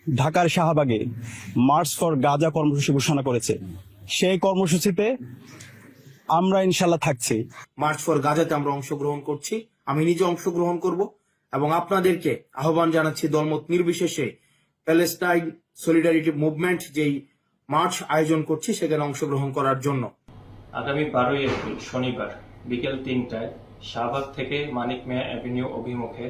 ঢাকার শাহবাগে March for Gaza কর্মসূচি ঘোষণা করেছে। সেই কর্মসূচিতে আমরা ইনশাল্লাহ থাকছি। মার্চ ফর গাজাতে আমরা অংশগ্রহণ করছি, আমি নিজে অংশগ্রহণ করব এবং আপনাদেরকে আহ্বান জানাচ্ছি দলমত নির্বিশেষে প্যালেস্টাইন সলিডারিটি মুভমেন্ট যেই মার্চ আয়োজন করছি সেখানে অংশগ্রহণ করার জন্য। আগামী 12ই এপ্রিল শনিবার বিকেল 3টায় শাহবাগ থেকে মানিক মিয়া অ্যাভিনিউ অভিমুখে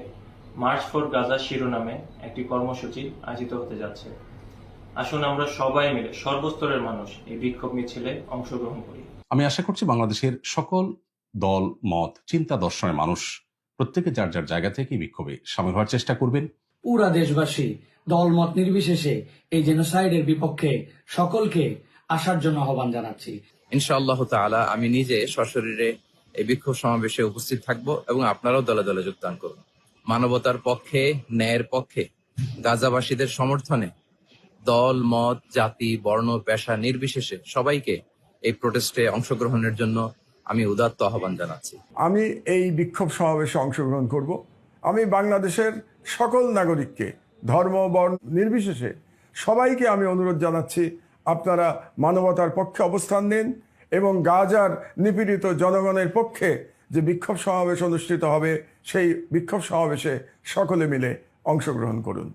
মার্চ ফর গাজা শিরোনামে একটি কর্মসূচি আয়োজিত হতে যাচ্ছে। আসুন আমরা সবাই মিলে সর্বস্তরের মানুষ এই বিক্ষোভ মিছিলে অংশগ্রহণ করি। আমি আশা করছি বাংলাদেশের সকল দল মত চিন্তা দর্শনের মানুষ প্রত্যেকে যার যার জায়গা থেকে বিক্ষোভে সামিল হওয়ার চেষ্টা করবেন। পুরা দেশবাসী দলমত নির্বিশেষে এই জেনোসাইডের বিপক্ষে সকলকে আসার জন্য আহ্বান জানাচ্ছি। ইনশাআল্লাহ তাআলা আমি নিজে সশরীরে এই বিক্ষোভ সমাবেশে উপস্থিত থাকব এবং আপনারাও দলে দলে যোগদান করুন। মানবতার পক্ষে, ন্যায়ের পক্ষে, গাজাবাসীদের সমর্থনে দল মত জাতি বর্ণ পেশা নির্বিশেষে সবাইকে এই প্রোটেস্টে অংশগ্রহণের জন্য আমি উদাত্ত আহ্বান জানাচ্ছি। আমি এই বিক্ষোভ সমাবেশে অংশগ্রহণ করব। আমি বাংলাদেশের সকল নাগরিককে ধর্ম বর্ণ নির্বিশেষে সবাইকে আমি অনুরোধ জানাচ্ছি, আপনারা মানবতার পক্ষে অবস্থান নিন এবং গাজার নিপীড়িত জনগণের পক্ষে যে বিক্ষোভ সমাবেশ অনুষ্ঠিত হবে সেই বিক্ষোভ সমাবেশে সকলে মিলে অংশগ্রহণ করুন।